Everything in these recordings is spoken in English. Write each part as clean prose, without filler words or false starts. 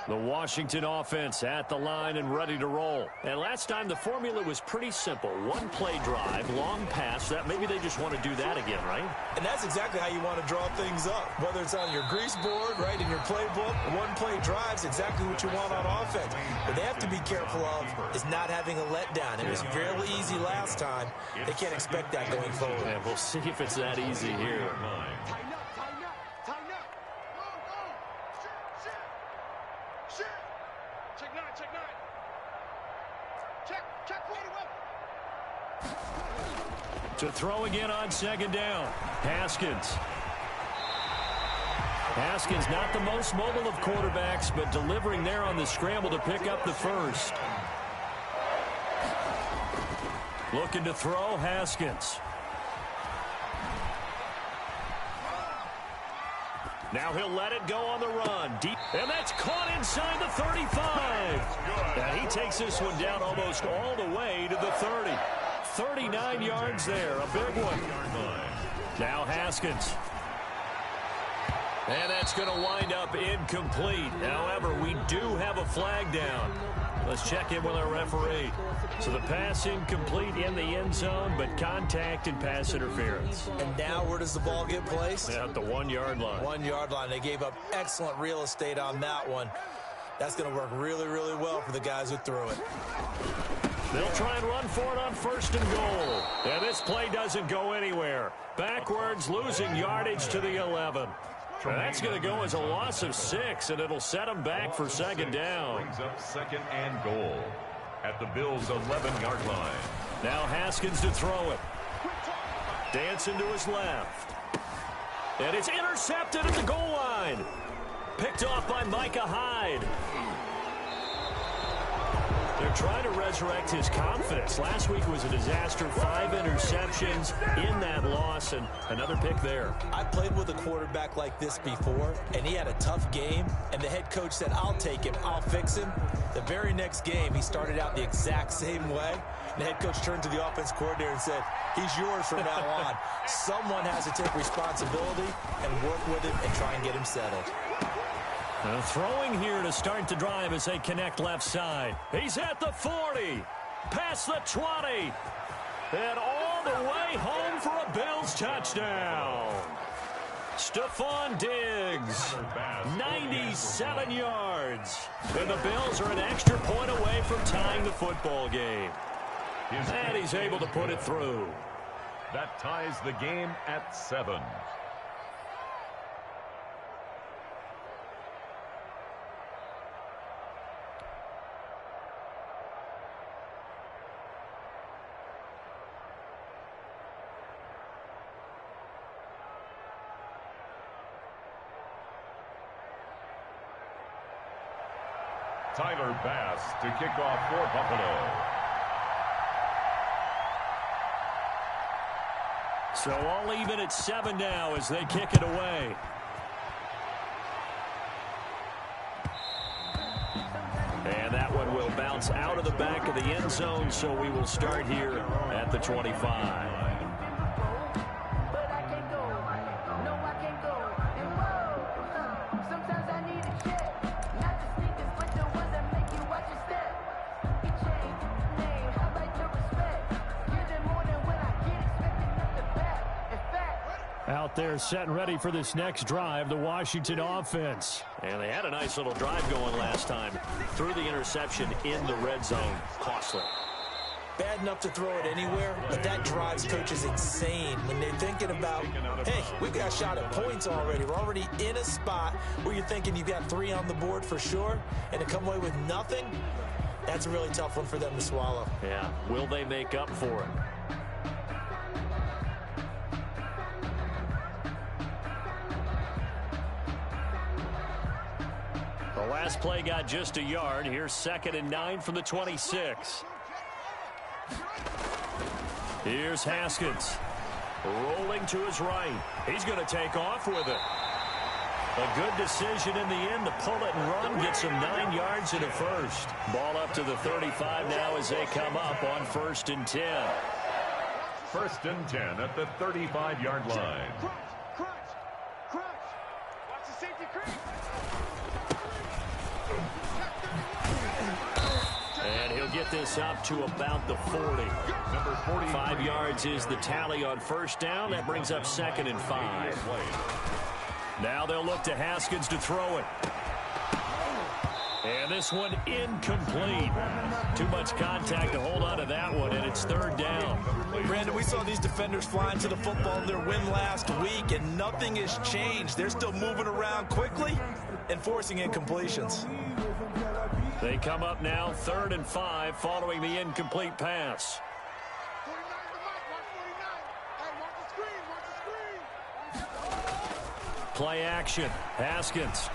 The Washington offense at the line and ready to roll. And last time the formula was pretty simple. One play drive, long pass. That maybe they just want to do that again, right? And that's exactly how you want to draw things up. Whether it's on your grease board, right, in your playbook, one play drive's exactly what you want on offense. What they have to be careful of is not having a letdown. It was fairly easy last time. They can't expect that going forward. And we'll see if it's that easy here. To throw again on second down. Haskins. Haskins not the most mobile of quarterbacks, but delivering there on the scramble to pick up the first. Looking to throw, Haskins. Now he'll let it go on the run. Deep, and that's caught inside the 35. And he takes this one down almost all the way to the 30. 39 yards there, a big one. Now Haskins. And that's going to wind up incomplete. However, we do have a flag down. Let's check in with our referee. So the pass incomplete in the end zone, but contact and pass interference. And now where does the ball get placed? At the 1 yard line. 1 yard line. They gave up excellent real estate on that one. That's going to work really, really well for the guys who threw it. They'll try and run for it on first and goal. And this play doesn't go anywhere. Backwards, losing yardage to the 11. That's going to go as a loss of 6, and it'll set them back for second down. Brings up second and goal at the Bills' 11-yard line. Now Haskins to throw it. Dancing to his left. And it's intercepted at the goal line. Picked off by Micah Hyde. They're trying to resurrect his confidence. Last week was a disaster. 5 interceptions in that loss, and another pick there. I played with a quarterback like this before, and he had a tough game, and the head coach said, I'll take him, I'll fix him. The very next game, he started out the exact same way. And the head coach turned to the offense coordinator and said, he's yours from now on. Someone has to take responsibility and work with him and try and get him settled. Throwing here to start the drive as they connect left side. He's at the 40, past the 20, and all the way home for a Bills touchdown. Stephon Diggs, 97 yards. And the Bills are an extra point away from tying the football game. And he's able to put it through. That ties the game at 7. Tyler Bass to kick off for Buffalo. So all even at 7 now as they kick it away. And that one will bounce out of the back of the end zone, so we will start here at the 25. Out there set and ready for this next drive, the Washington offense. And they had a nice little drive going last time. Threw the interception in the red zone. Costly. Bad enough to throw it anywhere, but that drives coaches insane when they're thinking about, hey, we've got a shot at points already. We're already in a spot where you're thinking you've got 3 on the board for sure, and to come away with nothing, that's a really tough one for them to swallow. Yeah, will they make up for it? The last play got just a yard. Here's 2nd and 9 from the 26. Here's Haskins. Rolling to his right. He's going to take off with it. A good decision in the end to pull it and run. Gets him 9 yards and a first. Ball up to the 35 now as they come up on 1st and 10. 1st and 10 at the 35-yard line. Crunch. Watch the safety creep. this up to about the 40. Number 40. 5 yards is the tally on first down. That brings up 2nd and 5. Now they'll look to Haskins to throw it. And this one incomplete. Too much contact to hold on to that one, and it's 3rd down. Brandon, we saw these defenders flying to the football in their win last week, and nothing has changed. They're still moving around quickly and forcing incompletions. They come up now 3rd and 5 following the incomplete pass. Play action. Haskins.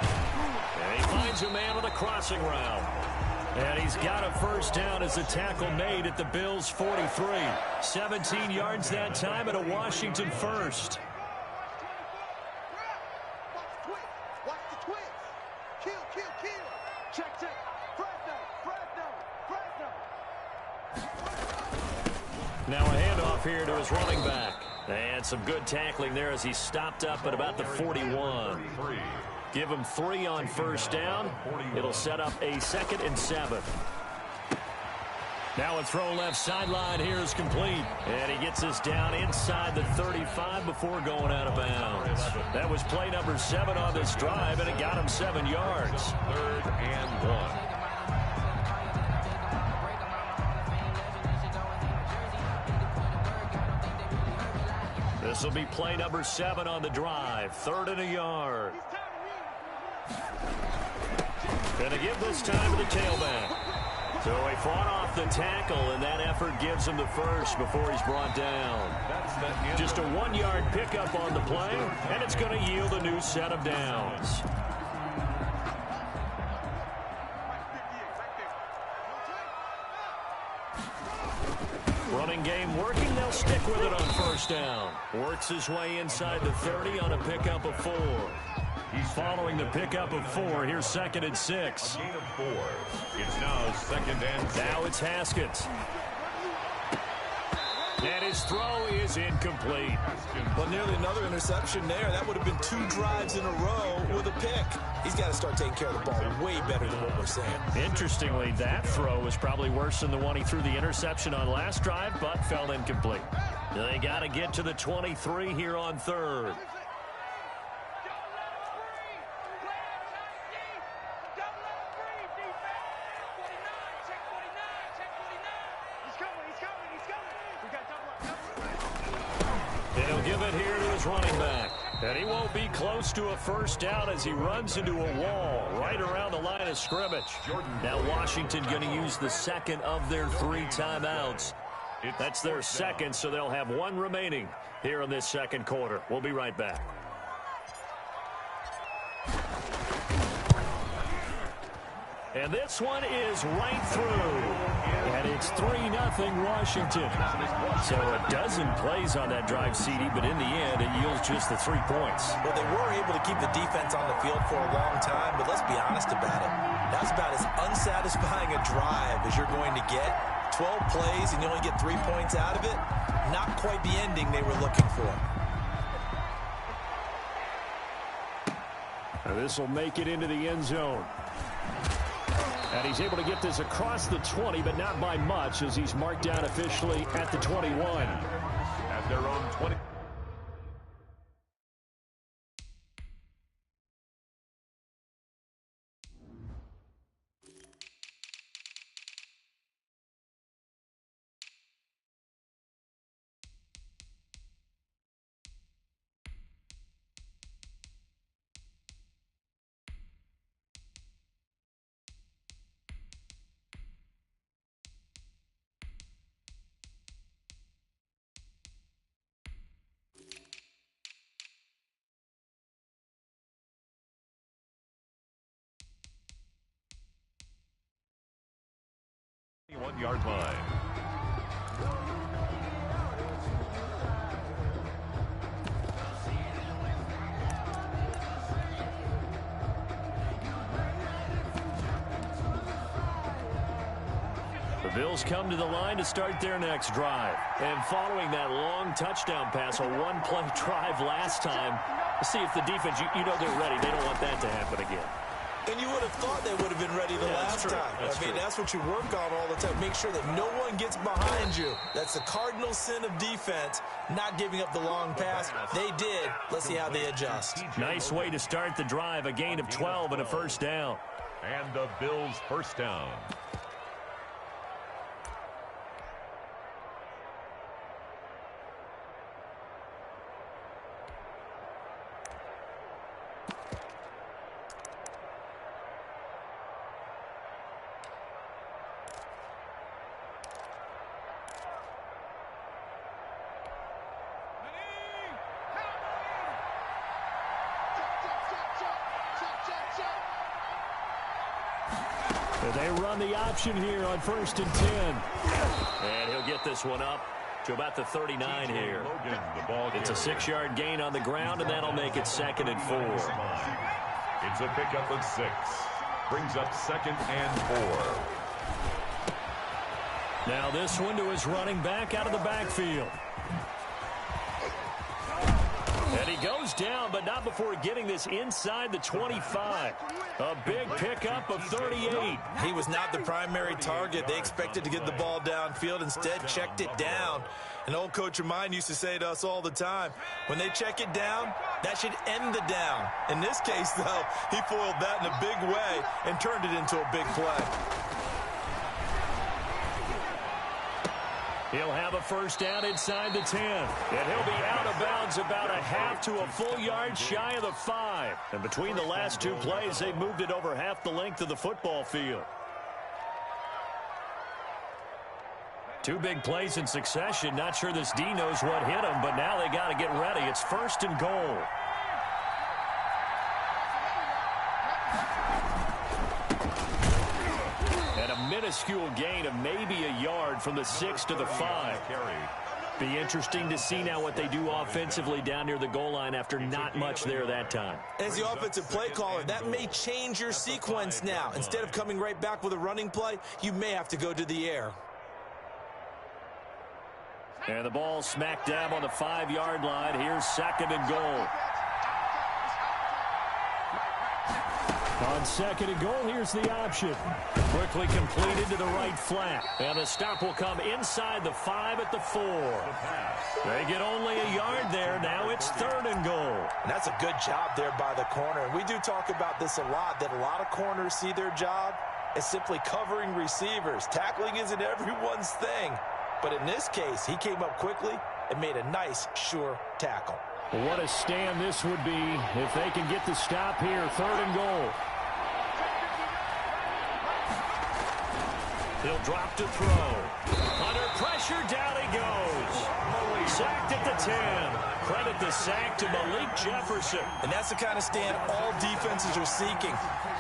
And he finds a man on the crossing route. And he's got a first down as the tackle made at the Bills' 43. 17 yards that time and a Washington first. Now a handoff here to his running back. And some good tackling there as he stopped up at about the 41. Give him 3 on first down. It'll set up a 2nd and 7. Now a throw left sideline here is complete. And he gets us down inside the 35 before going out of bounds. That was play number 7 on this drive, and it got him 7 yards. 3rd and 1. This will be play number 7 on the drive. 3rd and a yard. Gonna give this time to the tailback. So he fought off the tackle, and that effort gives him the first before he's brought down. Just a 1-yard pickup on the play, and it's going to yield a new set of downs. Running game working. They'll stick with it on first down. Works his way inside the 30 on a pickup of 4. He's following the pickup of 4. Here's 2nd and 6. A gain of 4. It's now 2nd and 6. Now it's Haskins. And his throw is incomplete. Well, nearly another interception there. That would have been 2 drives in a row with a pick. He's got to start taking care of the ball way better than what we're saying. Interestingly, that throw was probably worse than the one he threw the interception on last drive, but fell incomplete. They got to get to the 23 here on 3rd. He'll give it here to his running back. And he won't be close to a first down as he runs into a wall right around the line of scrimmage. Now Washington going to use the 2nd of their 3 timeouts. That's their 2nd, so they'll have 1 remaining here in this 2nd quarter. We'll be right back. And this one is right through. And it's 3-0 Washington. So a dozen plays on that drive, CD, but in the end, it yields just the 3 points. Well, they were able to keep the defense on the field for a long time, but let's be honest about it. That's about as unsatisfying a drive as you're going to get. 12 plays and you only get 3 points out of it. Not quite the ending they were looking for. Now this will make it into the end zone. And he's able to get this across the 20, but not by much as he's marked down officially at the 21. At their own 20. Yard line. The Bills come to the line to start their next drive. And following that long touchdown pass, a 1-play drive last time, see if the defense, you know they're ready. They don't want that to happen again. And you would have thought thought they would have been ready the last time. That's what you work on all the time. Make sure that no one gets behind you. That's the cardinal sin of defense, not giving up the long pass. They did. Let's see how they adjust. Nice way to start the drive. A gain of 12 and a first down. And the Bills' first down. They run the option here on 1st and 10. And he'll get this one up to about the 39 here. It's a 6-yard gain on the ground, and that'll make it 2nd and 4. It's a pickup of 6. Brings up 2nd and 4. Now this one to his running back out of the backfield. And he goes down, but not before getting this inside the 25. A big pickup of 38. He was not the primary target. They expected to get the ball downfield. Instead, checked it down. An old coach of mine used to say to us all the time, when they check it down, that should end the down. In this case, though, he foiled that in a big way and turned it into a big play. He'll have a first down inside the 10. And he'll be out of bounds about a half to a full yard shy of the 5. And between the last two plays, they've moved it over half the length of the football field. Two big plays in succession. Not sure this D knows what hit him, but now they got to get ready. It's 1st and goal. Minuscule gain of maybe a yard from the 6 to the 5. Be interesting to see now what they do offensively down near the goal line after not much there that time. As the offensive play caller, that may change your sequence now. Instead of coming right back with a running play, you may have to go to the air. And the ball smack dab on the 5-yard line. Here's 2nd and goal. On 2nd and goal, here's the option. Quickly completed to the right flat. And the stop will come inside the 5 at the 4. They get only a yard there. Now it's 3rd and goal. And that's a good job there by the corner. And we do talk about this a lot, that a lot of corners see their job as simply covering receivers. Tackling isn't everyone's thing. But in this case, he came up quickly and made a nice, sure tackle. What a stand this would be if they can get the stop here. 3rd and goal. He'll drop to throw. Under pressure, down he goes. Sacked at the 10. Credit the sack to Malik Jefferson. And that's the kind of stand all defenses are seeking.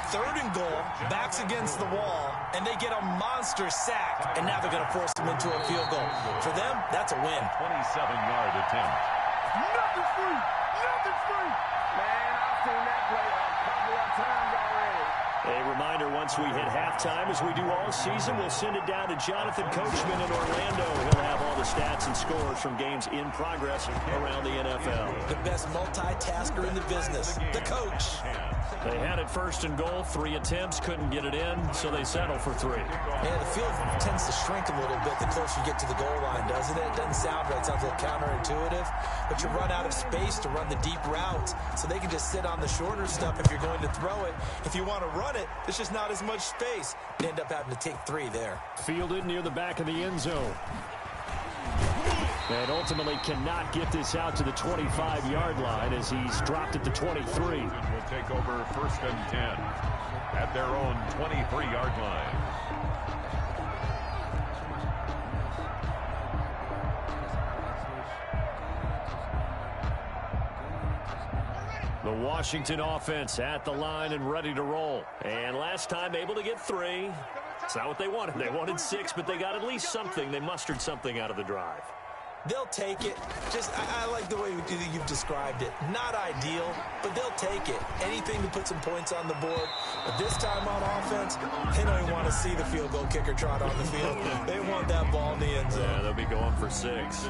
3rd and goal, backs against the wall, and they get a monster sack. And now they're going to force them into a field goal. For them, that's a win. 27-yard attempt. Nothing's free. Nothing's free. Man, I've seen that play a couple of times already. A reminder, once we hit halftime, as we do all season, we'll send it down to Jonathan Coachman in Orlando. He'll have all the stats and scores from games in progress around the NFL. The best multitasker in the business, the coach. They had it 1st and goal, 3 attempts, couldn't get it in, so they settle for 3. Man, the field tends to shrink a little bit the closer you get to the goal line, doesn't it? It doesn't sound right. It sounds a little counterintuitive. But you run out of space to run the deep routes, so they can just sit on the shorter stuff if you're going to throw it. If you want to run it, there's just not as much space. You end up having to take 3 there. Fielded near the back of the end zone. And ultimately cannot get this out to the 25-yard line as he's dropped at the 23. Will take over 1st and 10 at their own 23-yard line. The Washington offense at the line and ready to roll. And last time able to get 3. It's not what they wanted. They wanted 6, but they got at least something. They mustered something out of the drive. They'll take it. I like the way you've described it. Not ideal, but they'll take it. Anything to put some points on the board. But this time on offense, they don't even want to see the field goal kicker trot on the field. They want that ball in the end zone. Yeah, they'll be going for 6.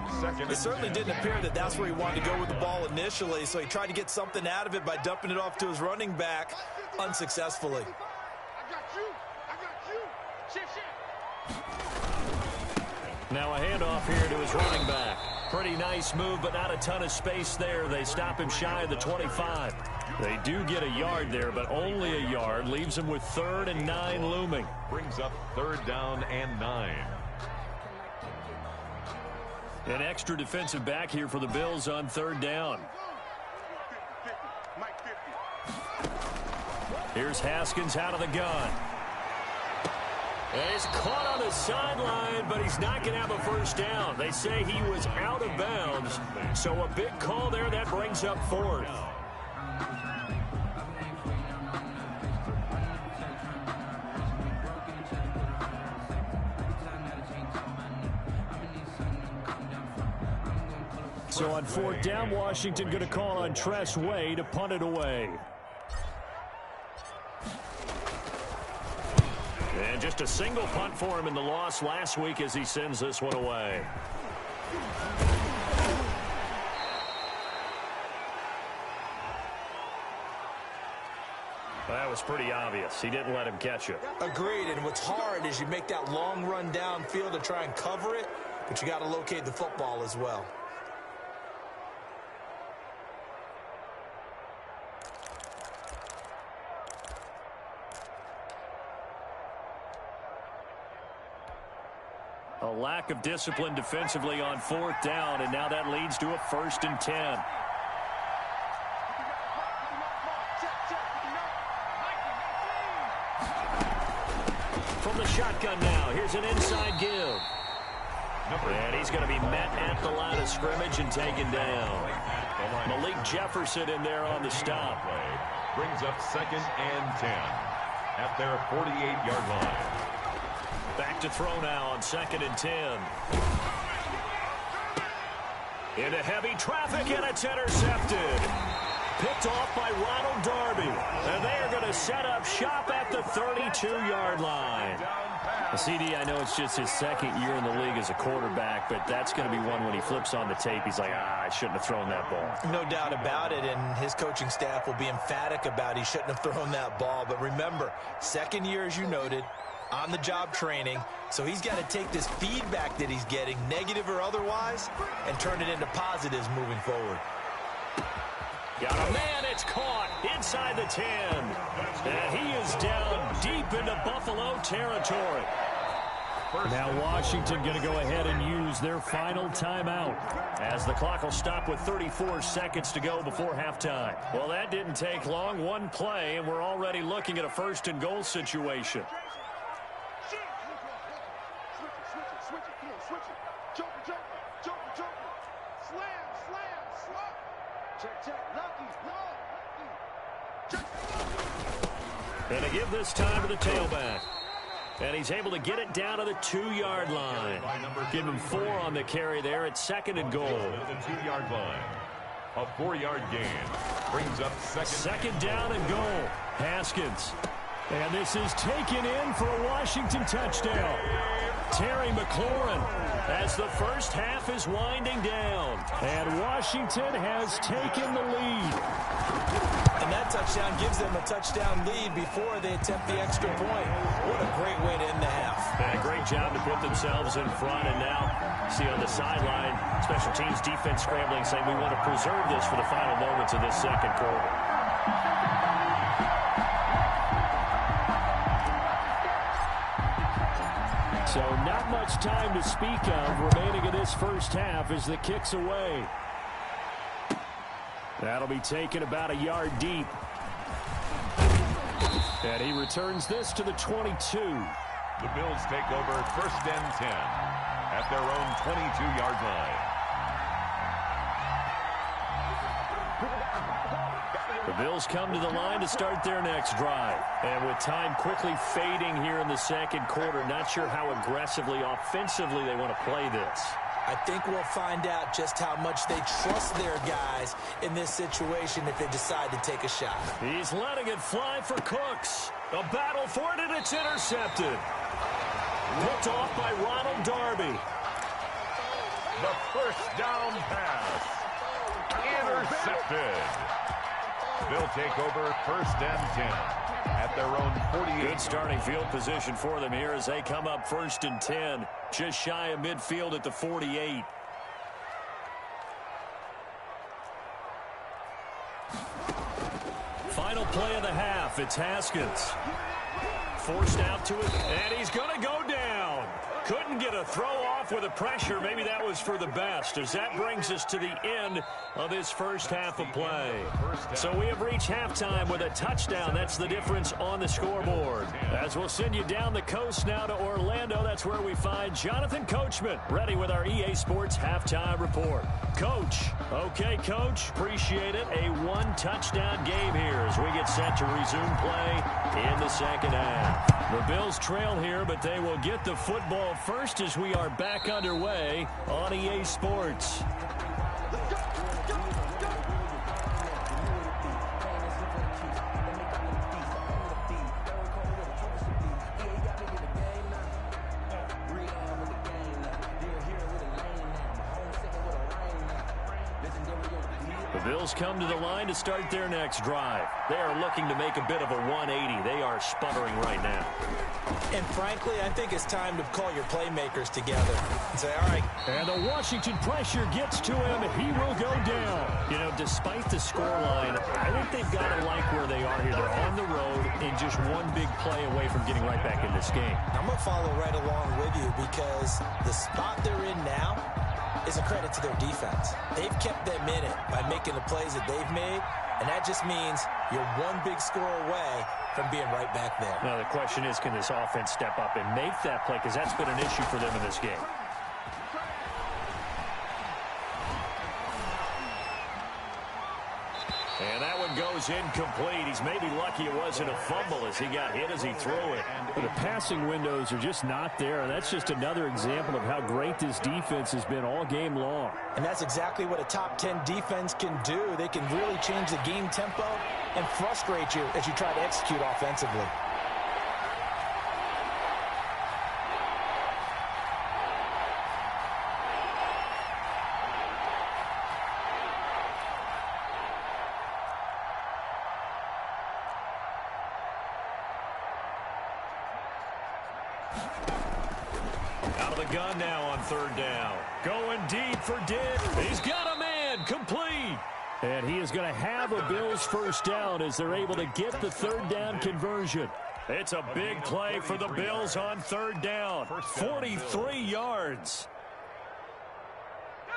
It certainly didn't appear that that's where he wanted to go with the ball initially, so he tried to get something out of it by dumping it off to his running back unsuccessfully. Now a handoff here to his running back. Pretty nice move, but not a ton of space there. They stop him shy of the 25. They do get a yard there, but only a yard. Leaves him with 3rd and 9 looming. Brings up 3rd down and 9. An extra defensive back here for the Bills on 3rd down. Here's Haskins out of the gun. And he's caught on the sideline, but he's not going to have a first down. They say he was out of bounds, so a big call there. That brings up 4th. So on 4th down, Washington going to call on Tress Way to punt it away. And just a single punt for him in the loss last week as he sends this one away. That was pretty obvious. He didn't let him catch it. Agreed, and what's hard is you make that long run downfield to try and cover it, but you got to locate the football as well. A lack of discipline defensively on 4th down, and now that leads to a 1st and 10. From the shotgun now, here's an inside give. And he's going to be met at the line of scrimmage and taken down. Malik Jefferson in there on the stop. Brings up 2nd and 10 at their 48-yard line. Back to throw now on 2nd and 10. Into heavy traffic, and it's intercepted. Picked off by Ronald Darby. And they are going to set up shop at the 32-yard line. CD, I know it's just his 2nd year in the league as a quarterback, but that's going to be one when he flips on the tape, he's like, I shouldn't have thrown that ball. No doubt about it, and his coaching staff will be emphatic about he shouldn't have thrown that ball. But remember, 2nd year, as you noted, on-the-job training, so he's got to take this feedback that he's getting, negative or otherwise, and turn it into positives moving forward. Got a man, it's caught inside the 10. And he is down deep into Buffalo territory. Now Washington going to go ahead and use their final timeout as the clock will stop with 34 seconds to go before halftime. Well, that didn't take long. One play, and we're already looking at a 1st and goal situation. And to give this time to the tailback. And he's able to get it down to the 2-yard line. Give him 4 on the carry there at 2nd and goal. The 2-yard line. A 4-yard gain. Brings up 2nd down and goal. Haskins. And this is taken in for a Washington touchdown. Terry McLaurin as the first half is winding down. And Washington has taken the lead. And that touchdown gives them a touchdown lead before they attempt the extra point. What a great way to end the half. And a great job to put themselves in front. And now, see on the sideline, special teams defense scrambling, saying we want to preserve this for the final moments of this 2nd quarter. So not much time to speak of remaining in this first half as the kick's away. That'll be taken about a yard deep. And he returns this to the 22. The Bills take over 1st and 10 at their own 22-yard line. The Bills come to the line to start their next drive. And with time quickly fading here in the 2nd quarter, not sure how aggressively, offensively they want to play this. I think we'll find out just how much they trust their guys in this situation if they decide to take a shot. He's letting it fly for Cooks. A battle for it, and it's intercepted. Picked off by Ronald Darby. The 1st down pass. Intercepted. They'll take over 1st and 10 at at their own 48. Good starting field position for them here as they come up 1st and 10. Just shy of midfield at the 48. Final play of the half. It's Haskins. Forced out to it, and he's going to go down. Couldn't get a throw off with the pressure. Maybe that was for the best, as that brings us to the end of this first half of play. So we have reached halftime with a touchdown. That's the difference on the scoreboard. As we'll send you down the coast now to Orlando, that's where we find Jonathan Coachman, ready with our EA Sports halftime report. Coach. Okay, Coach. Appreciate it. A one-touchdown game here as we get set to resume play in the second half. The Bills trail here, but they will get the football first as we are back underway on EA Sports. The Bills come to the line to start their next drive. They are looking to make a bit of a 180. They are sputtering right now. And frankly, I think it's time to call your playmakers together and say, all right. And the Washington pressure gets to him. He will go down. You know, despite the scoreline, I think they've got to like where they are here. They're on the road and just one big play away from getting right back in this game. I'm going to follow right along with you because the spot they're in now is a credit to their defense. They've kept them in it by making the plays that they've made, and that just means you're one big score away from being right back there. Now, the question is, can this offense step up and make that play? Because that's been an issue for them in this game. And that one goes incomplete. He's maybe lucky it wasn't a fumble as he got hit as he threw it. But the passing windows are just not there. And that's just another example of how great this defense has been all game long. And that's exactly what a top 10 defense can do. They can really change the game tempo and frustrate you as you try to execute offensively. Out of the gun now on third down. Going deep for Dick. He's got a man. Complete. And he is going to have a Bills first down as they're able to get the third down conversion. It's a big play for the Bills on third down. 43 yards.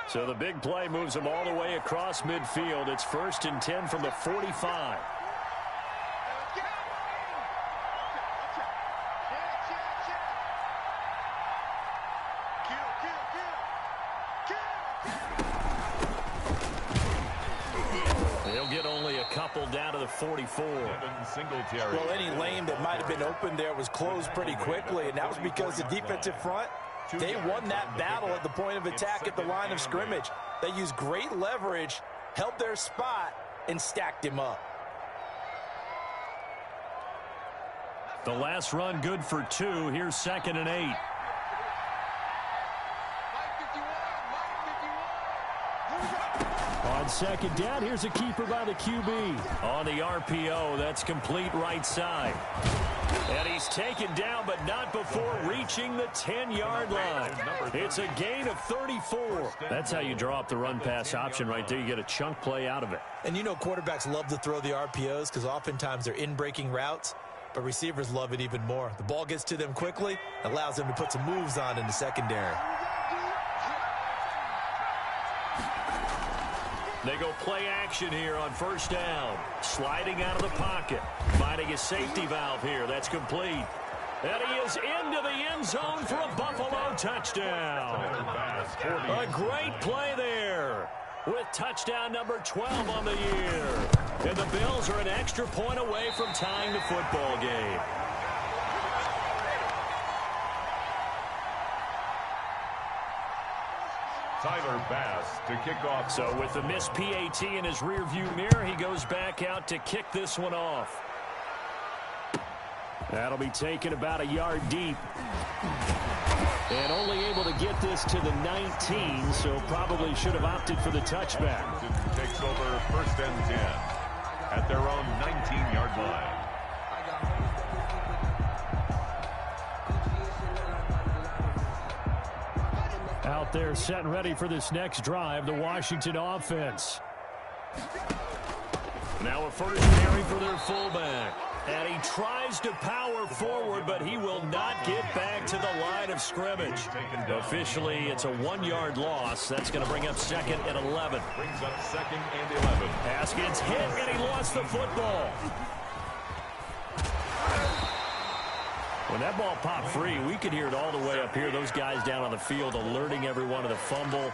So the big play moves them all the way across midfield. It's 1st and 10 from the 45. Down to the 44. Well, any lane that might have been open there was closed pretty quickly, and that was because the defensive front, they won that battle at the point of attack at the line of scrimmage. They used great leverage, held their spot, and stacked him up. The last run good for 2. Here's 2nd and 8. On second down, here's a keeper by the QB. On the RPO, that's complete right side. And he's taken down, but not before reaching the 10-yard line. It's a gain of 34. That's how you draw up the run-pass option right there. You get a chunk play out of it. And you know quarterbacks love to throw the RPOs because oftentimes they're in-breaking routes, but receivers love it even more. The ball gets to them quickly, allows them to put some moves on in the secondary. They go play action here on first down. Sliding out of the pocket. Finding a safety valve here. That's complete. And he is into the end zone for a Buffalo touchdown. A great play there with touchdown number 12 on the year. And the Bills are an extra point away from tying the football game. Tyler Bass to kick off. So with the missed PAT in his rearview mirror, he goes back out to kick this one off. That'll be taken about a yard deep. And only able to get this to the 19, so probably should have opted for the touchback. Takes over 1st and 10 at their own 19-yard line. Out there set and ready for this next drive, the Washington offense. Now a first carry for their fullback. And he tries to power forward, but he will not get back to the line of scrimmage. Officially, it's a 1-yard loss. That's going to bring up 2nd and 11. Brings up 2nd and 11. Pass gets hit, and he lost the football. When that ball popped free, we could hear it all the way up here. Those guys down on the field alerting everyone of the fumble.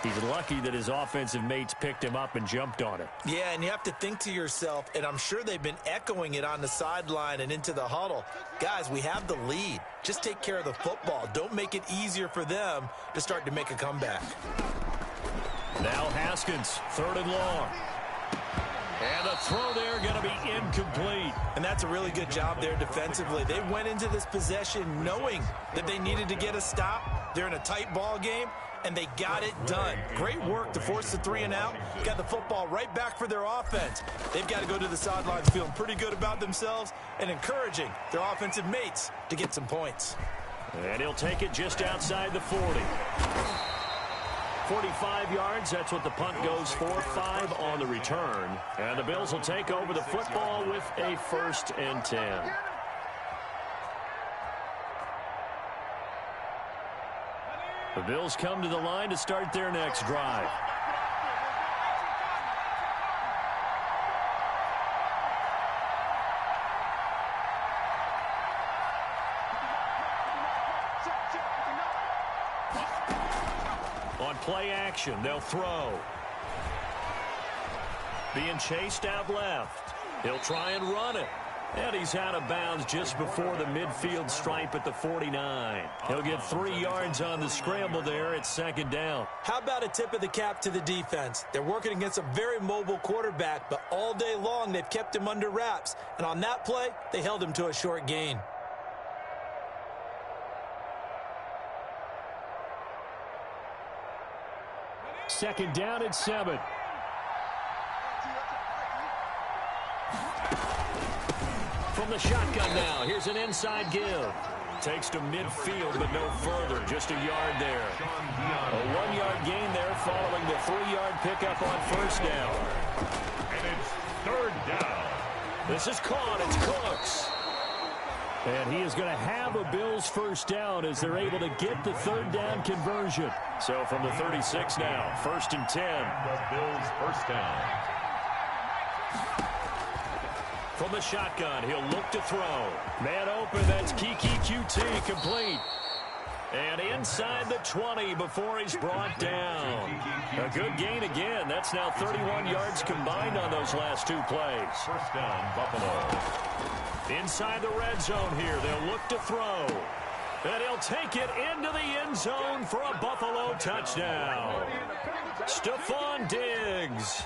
He's lucky that his offensive mates picked him up and jumped on it. Yeah, and you have to think to yourself, and I'm sure they've been echoing it on the sideline and into the huddle. Guys, we have the lead. Just take care of the football. Don't make it easier for them to start to make a comeback. Now Haskins, 3rd and long. And the throw there going to be incomplete. And that's a really good job there defensively. They went into this possession knowing that they needed to get a stop. They're in a tight ball game, and they got it done. Great work to force the 3 and out. Got the football right back for their offense. They've got to go to the sidelines feeling pretty good about themselves and encouraging their offensive mates to get some points. And he'll take it just outside the 40. 45 yards, that's what the punt goes for. 5 on the return. And the Bills will take over the football with a 1st and 10. The Bills come to the line to start their next drive. On play action, they'll throw. Being chased out left. He'll try and run it. And he's out of bounds just before the midfield stripe at the 49. He'll get 3 yards on the scramble there at 2nd down. How about a tip of the cap to the defense? They're working against a very mobile quarterback, but all day long they've kept him under wraps. And on that play, they held him to a short gain. Second down at 7. From the shotgun now, here's an inside give. Takes to midfield, but no further, just a yard there. A 1-yard gain there following the 3-yard pickup on 1st down. And it's 3rd down. This is caught, it's Cooks. And he is going to have a Bills 1st down as they're able to get the 3rd down conversion. So from the 36 now, 1st and 10. The Bills' 1st down. From the shotgun, he'll look to throw. Man open, that's Kiki QT, complete. And inside the 20 before he's brought down. A good gain again. That's now 31 yards combined on those last 2 plays. 1st down, Buffalo. Inside the red zone here, they'll look to throw. And he'll take it into the end zone for a Buffalo touchdown. Stephon Diggs.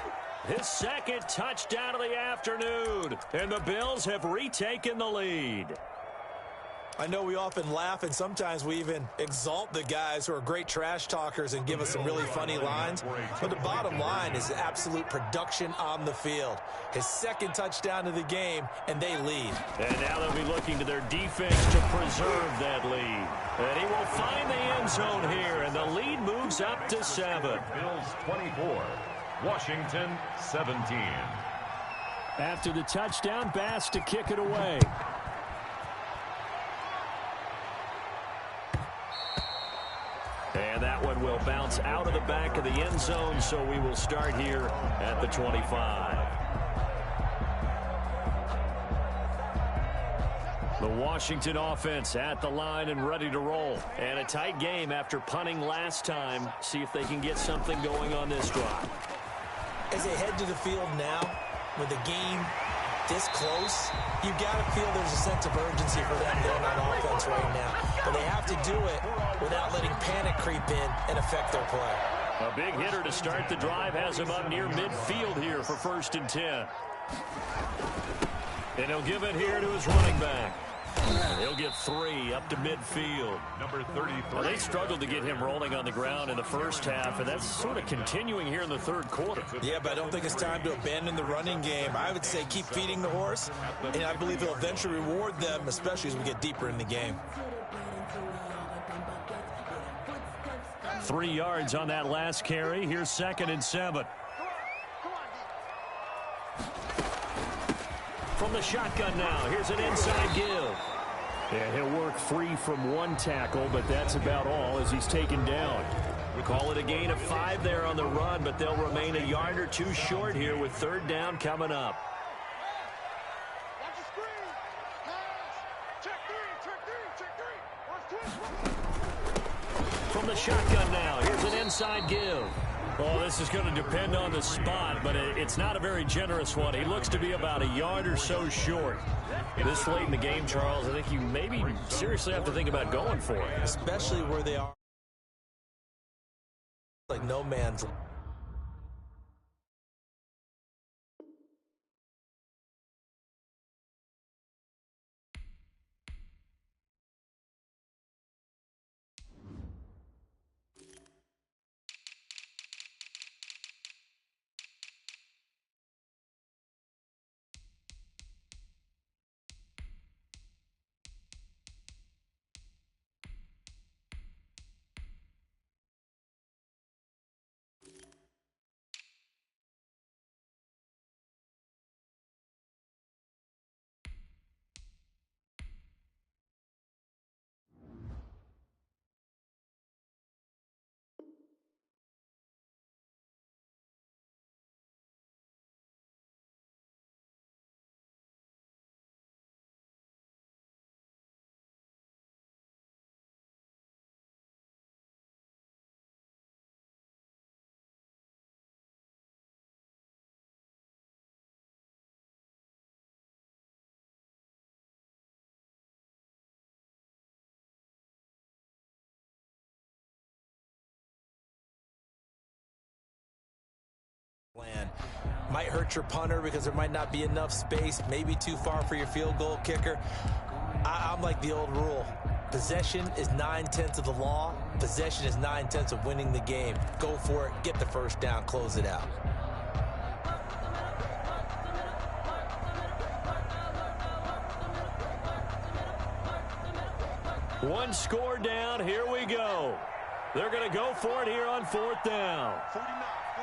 His 2nd touchdown of the afternoon. And the Bills have retaken the lead. I know we often laugh and sometimes we even exalt the guys who are great trash talkers and give us some really funny lines. But the bottom line is absolute production on the field. His 2nd touchdown of the game, and they lead. And now they'll be looking to their defense to preserve that lead. And he will find the end zone here, and the lead moves up to 7. Bills 24, Washington 17. After the touchdown, Bass to kick it away. And that one will bounce out of the back of the end zone, so we will start here at the 25. The Washington offense at the line and ready to roll. And a tight game after punting last time. See if they can get something going on this drive. As they head to the field now, with the game this close, you got to feel there's a sense of urgency for them going on offense right now. But they have to do it without letting panic creep in and affect their play. A big hitter to start the drive has him up near midfield here for 1st and 10. And he'll give it here to his running back. He'll get 3 up to midfield. Number 33. Well, they struggled to get him rolling on the ground in the first half, and that's sort of continuing here in the 3rd quarter. Yeah, but I don't think it's time to abandon the running game. I would say keep feeding the horse, and I believe he'll eventually reward them, especially as we get deeper in the game. 3 yards on that last carry. Here's 2nd and 7. From the shotgun now, here's an inside give. Yeah, he'll work free from one tackle, but that's about all as he's taken down. We call it a gain of 5 there on the run, but they'll remain a yard or 2 short here with 3rd down coming up. From the shotgun now, here's an inside give. Oh, this is going to depend on the spot, but it's not a very generous one. He looks to be about a yard or so short. This late in the game, Charles, I think you maybe seriously have to think about going for it. Especially where they are like no man's. Might hurt your punter because there might not be enough space, maybe too far for your field goal kicker. I'm like the old rule. Possession is 9/10 of the law. Possession is 9/10 of winning the game. Go for it, get the 1st down, close it out. One score down, here we go. They're going to go for it here on 4th down. 49,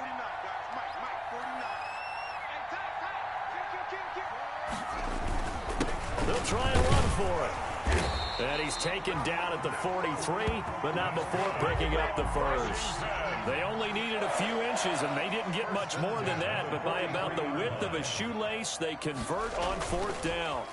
guys. Mike, 49. Hey, They'll try and run for it. And he's taken down at the 43, but not before picking up the 1st. They only needed a few inches, and they didn't get much more than that, but by about the width of a shoelace, they convert on 4th down.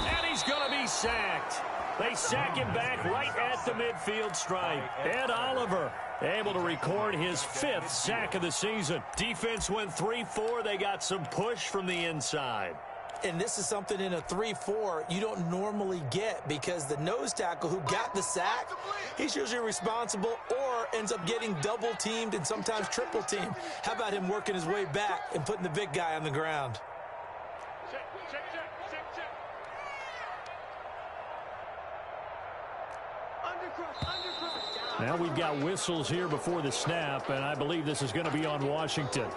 And he's going to be sacked. They sack him back right at the midfield stripe. Ed Oliver able to record his 5th sack of the season. Defense went 3-4. They got some push from the inside. And this is something in a 3-4 you don't normally get because the nose tackle who got the sack, he's usually responsible or ends up getting double-teamed and sometimes triple-teamed. How about him working his way back and putting the big guy on the ground? Now we've got whistles here before the snap, and I believe this is going to be on Washington.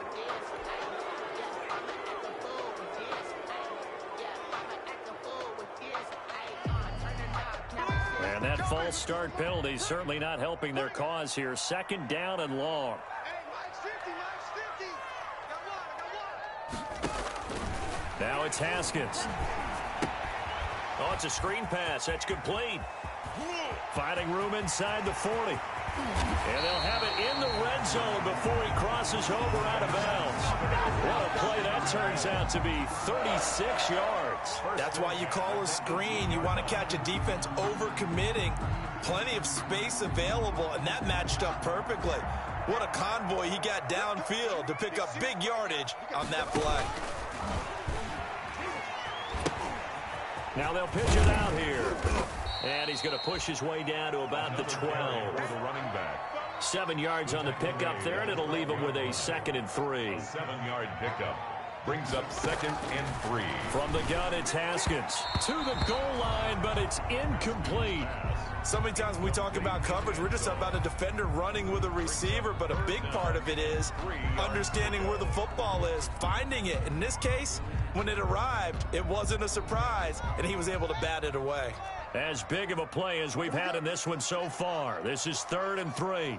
And that false start penalty is certainly not helping their cause here. 2nd down and long. Now it's Haskins. Oh, it's a screen pass. That's complete. Finding room inside the 40. And they'll have it in the red zone before he crosses over out of bounds. What a play that turns out to be. 36 yards. That's why you call a screen. You want to catch a defense overcommitting. Plenty of space available, and that matched up perfectly. What a convoy he got downfield to pick up big yardage on that play. Now they'll pitch it out here. And he's going to push his way down to about the 12. Running back. 7 yards on the pickup there, and it'll leave him with a 2nd and 3. 7-yard pickup. Brings up 2nd and 3. From the gun, it's Haskins. To the goal line, but it's incomplete. So many times when we talk about coverage, we're just about a defender running with a receiver, but a big part of it is understanding where the football is, finding it. In this case, when it arrived, it wasn't a surprise, and he was able to bat it away. As big of a play as we've had in this one so far. This is 3rd and 3.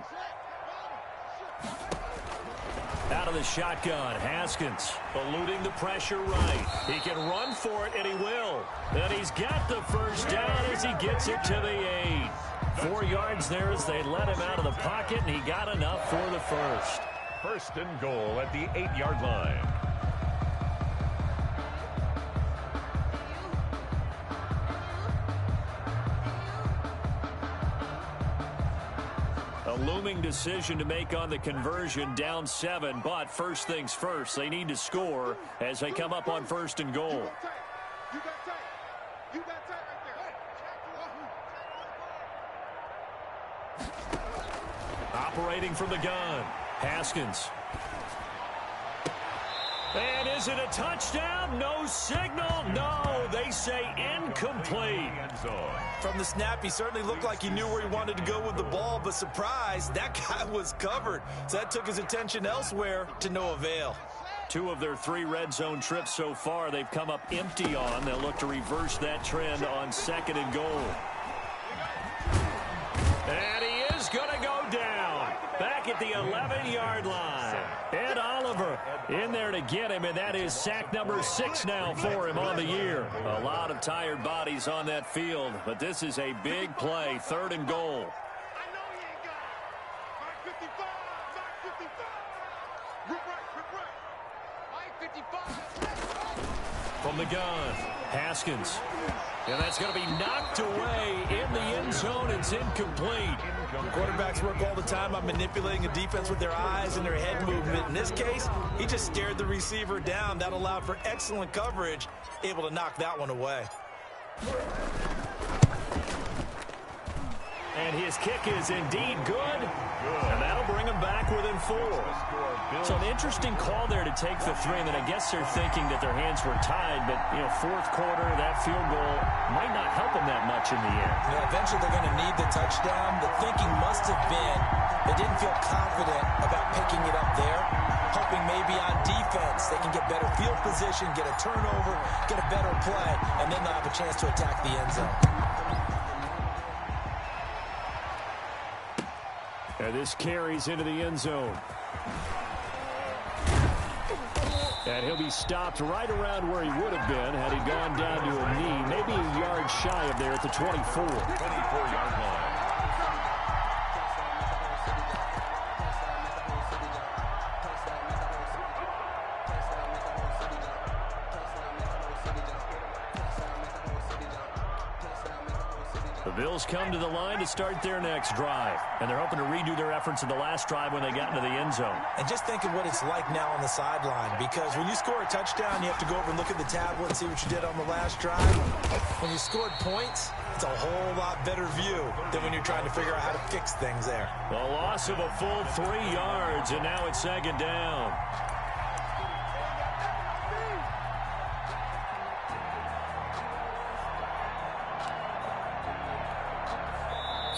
Out of the shotgun, Haskins eluding the pressure right. He can run for it, and he will. And he's got the first down as he gets it to the 8. 4 yards there as they let him out of the pocket, and he got enough for the first. 1st and goal at the 8-yard line. A looming decision to make on the conversion, down 7, but first things first, they need to score as they come up on 1st and goal. Operating from the gun, Haskins. And is it a touchdown? No signal. No, they say incomplete. From the snap, he certainly looked like he knew where he wanted to go with the ball, but surprise, that guy was covered. So that took his attention elsewhere to no avail. 2 of their 3 red zone trips so far, they've come up empty on. They'll look to reverse that trend on 2nd and goal. And he is going to go down. Back at the 11-yard line. Ed Oliver in there to get him, and that is sack number 6 now for him on the year. A lot of tired bodies on that field, but this is a big play, 3rd and goal. From the gun, Haskins. And that's going to be knocked away in the end zone. It's incomplete. Quarterbacks work all the time on manipulating a defense with their eyes and their head movement. In this case, he just stared the receiver down. That allowed for excellent coverage, able to knock that one away. And his kick is indeed good. And that'll bring him back within 4. So an interesting call there to take the 3, and then I guess they're thinking that their hands were tied, but, 4th quarter, that field goal might not help them that much in the end. Yeah, eventually they're going to need the touchdown. The thinking must have been they didn't feel confident about picking it up there, hoping maybe on defense they can get better field position, get a turnover, get a better play, and then they'll have a chance to attack the end zone. And this carries into the end zone. And he'll be stopped right around where he would have been had he gone down to a knee, maybe a yard shy of there at the 24. 24-yard line. The Bills come to the line to start their next drive, and they're hoping to redo their efforts in the last drive when they got into the end zone. And just think of what it's like now on the sideline, because when you score a touchdown, you have to go over and look at the tablet and see what you did on the last drive. When you scored points, it's a whole lot better view than when you're trying to figure out how to fix things there. The loss of a full 3 yards, and now it's 2nd down.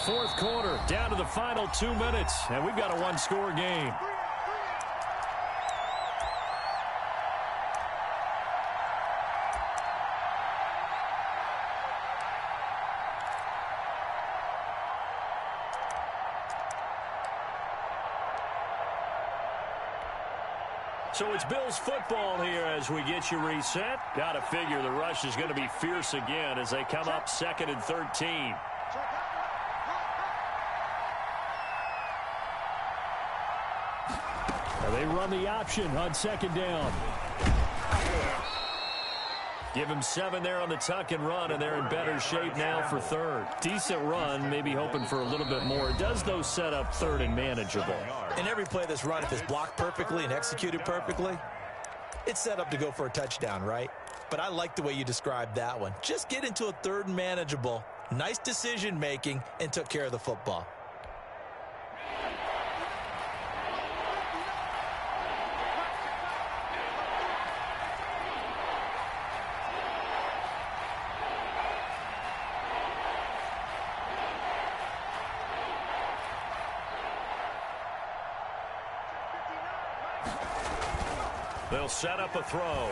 Fourth quarter, down to the final 2 minutes, and we've got a 1-score game. So it's Bills football here as we get you reset. Got to figure the rush is going to be fierce again as they come up 2nd and 13. They run the option on 2nd down. Give him 7 there on the tuck and run, and they're in better shape now for 3rd. Decent run, maybe hoping for a little bit more. It does, though, set up 3rd and manageable. And every play that's run, if it's blocked perfectly and executed perfectly, it's set up to go for a touchdown, right? But I like the way you described that one. Just get into a 3rd and manageable, nice decision-making, and took care of the football. They'll set up a throw.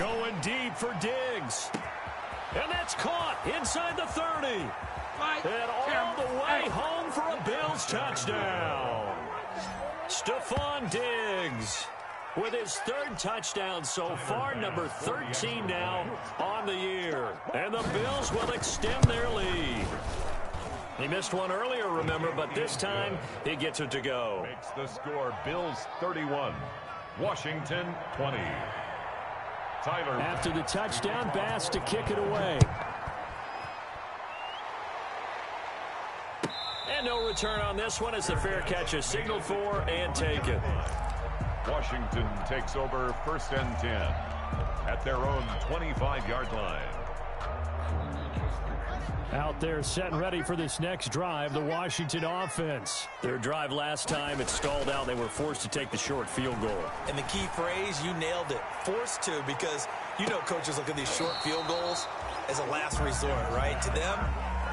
Going deep for Diggs. And that's caught inside the 30. And all the way home for a Bills touchdown. Stephon Diggs with his third touchdown so far, number 13 now on the year. And the Bills will extend their lead. He missed one earlier, remember, but this time he gets it to go. Makes the score Bills 31, Washington 20. Tyler. After the touchdown, Bass to kick it away. And no return on this one as the fair catch is signaled for and taken. Washington takes over 1st and 10 at their own 25-yard line. Out there set and ready for this next drive, the Washington offense. Their drive last time, it stalled out. They were forced to take the short field goal. And the key phrase, you nailed it, forced to, because you know coaches look at these short field goals as a last resort, right? To them,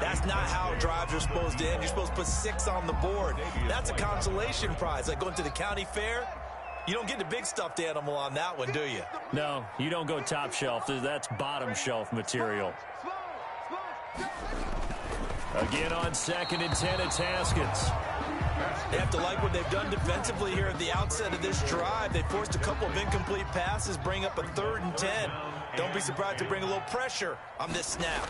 that's not how drives are supposed to end. You're supposed to put 6 on the board. That's a consolation prize. Like going to the county fair, you don't get the big stuffed animal on that one, do you? No, you don't go top shelf. That's bottom shelf material. Again on 2nd and 10, it's Haskins. They have to like what they've done defensively here at the outset of this drive. They forced a couple of incomplete passes, bring up a 3rd and 10. Don't be surprised to bring a little pressure on this snap.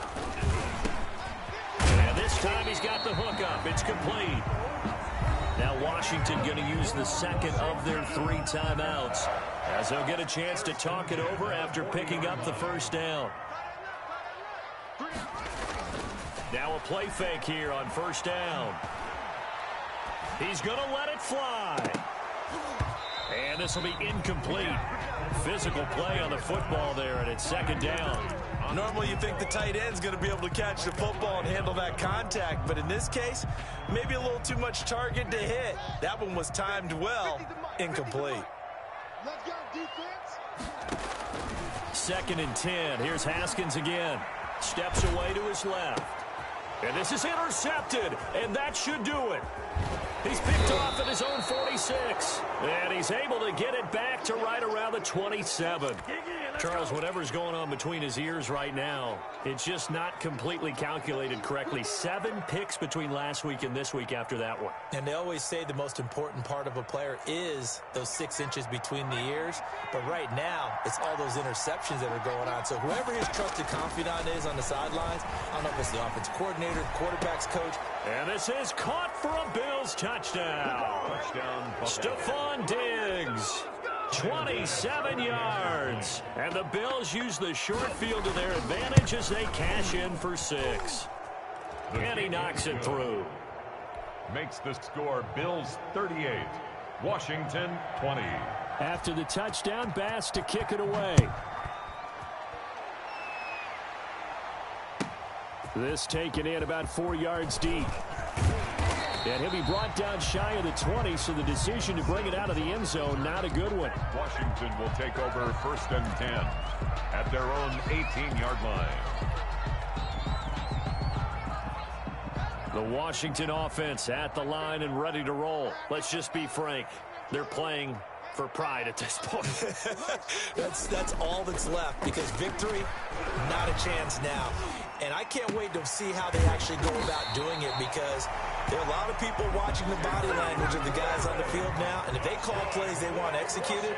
And this time he's got the hook up. It's complete. Now Washington going to use the second of their 3 timeouts as they'll get a chance to talk it over after picking up the first down. Now a play fake here on 1st down. He's going to let it fly. And this will be incomplete. Physical play on the football there, and it's 2nd down. Normally you think the tight end's going to be able to catch the football and handle that contact, but in this case, maybe a little too much target to hit. That one was timed well, incomplete. 2nd and 10. Here's Haskins again. Steps away to his left. And this is intercepted, and that should do it. He's picked off at his own 46. And he's able to get it back to right around the 27. Charles, whatever's going on between his ears right now, it's just not completely calculated correctly. 7 picks between last week and this week after that one. And they always say the most important part of a player is those 6 inches between the ears. But right now, it's all those interceptions that are going on. So whoever his trusted confidant is on the sidelines, I don't know if it's the offensive coordinator, quarterback's coach. And this is caught for a Bills touchdown. Stephon Diggs. 27 yards. And the Bills use the short field to their advantage as they cash in for 6. And he knocks it through. Makes the score Bills 38, Washington 20. After the touchdown, Bass to kick it away. This taken in about 4 yards deep. And he'll be brought down shy of the 20, so the decision to bring it out of the end zone, not a good one. Washington will take over 1st and 10 at their own 18-yard line. The Washington offense at the line and ready to roll. Let's just be frank. They're playing for pride at this point. That's all that's left, because victory, not a chance now. And I can't wait to see how they actually go about doing it, because there are a lot of people watching the body language of the guys on the field now, and if they call plays they want executed,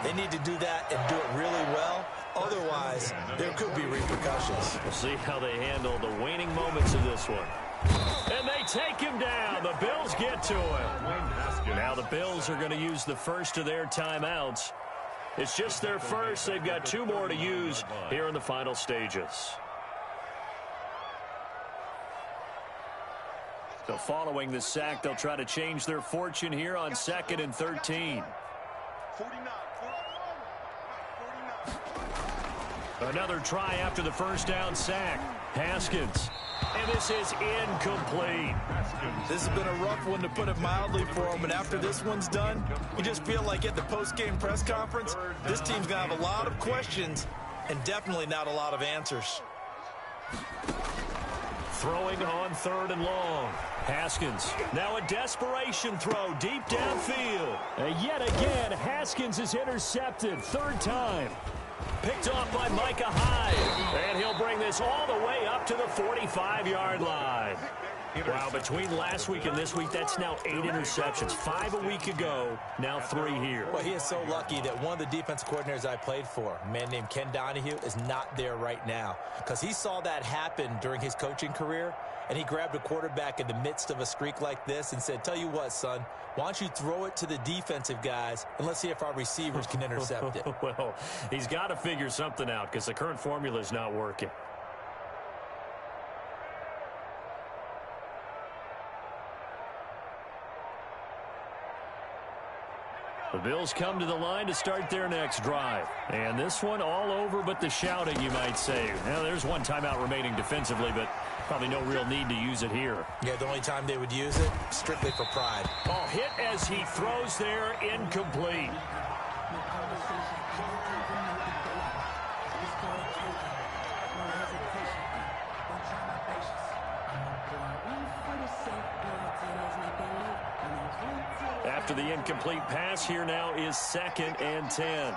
they need to do that and do it really well. Otherwise, there could be repercussions. We'll see how they handle the waning moments of this one. And they take him down. The Bills get to him. Now the Bills are going to use the first of their timeouts. It's just their first. They've got 2 more to use here in the final stages. So following the sack, they'll try to change their fortune here on 2nd and 13. Another try after the first down sack. Haskins. And this is incomplete. This has been a rough one, to put it mildly, for him. And after this one's done, you just feel like at the post-game press conference, this team's going to have a lot of questions and definitely not a lot of answers. Throwing on 3rd and long. Haskins. Now a desperation throw deep downfield. And yet again, Haskins is intercepted. 3rd time. Picked off by Micah Hyde. And he'll bring this all the way up to the 45-yard line. Wow, between last week and this week, that's now 8 interceptions. 5 a week ago, now 3 here. Well, he is so lucky that one of the defense coordinators I played for, a man named Ken Donahue, is not there right now. Because he saw that happen during his coaching career, and he grabbed a quarterback in the midst of a streak like this and said, tell you what, son, why don't you throw it to the defensive guys, and let's see if our receivers can intercept it. Well, he's got to figure something out because the current formula is not working. The Bills come to the line to start their next drive. And this one all over but the shouting, you might say. Now, there's one timeout remaining defensively, but probably no real need to use it here. Yeah, the only time they would use it, strictly for pride. Oh, hit as he throws there, incomplete. After the incomplete pass, here now is 2nd and 10.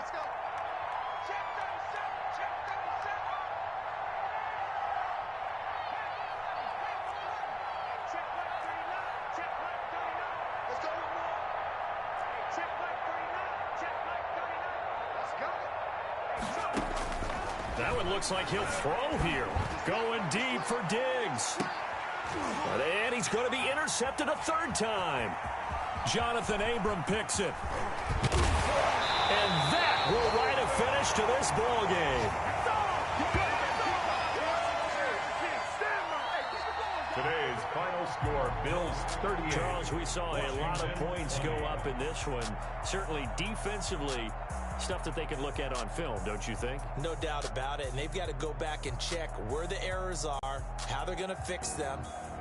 That one looks like he'll throw here. Going deep for Diggs. And he's going to be intercepted a 3rd time. Jonathan Abram picks it. And that will write a finish to this ball game. Today's final score, Bills 38. Charles, we saw a lot of points go up in this one. Certainly defensively, stuff that they can look at on film, don't you think? No doubt about it. And they've got to go back and check where the errors are, how they're going to fix them,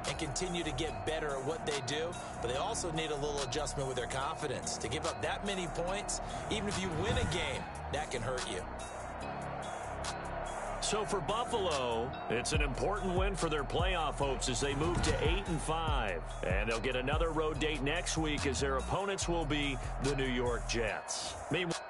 and continue to get better at what they do. But they also need a little adjustment with their confidence. To give up that many points, even if you win a game, that can hurt you. So for Buffalo, it's an important win for their playoff hopes as they move to 8-5. And they'll get another road date next week as their opponents will be the New York Jets. Meanwhile,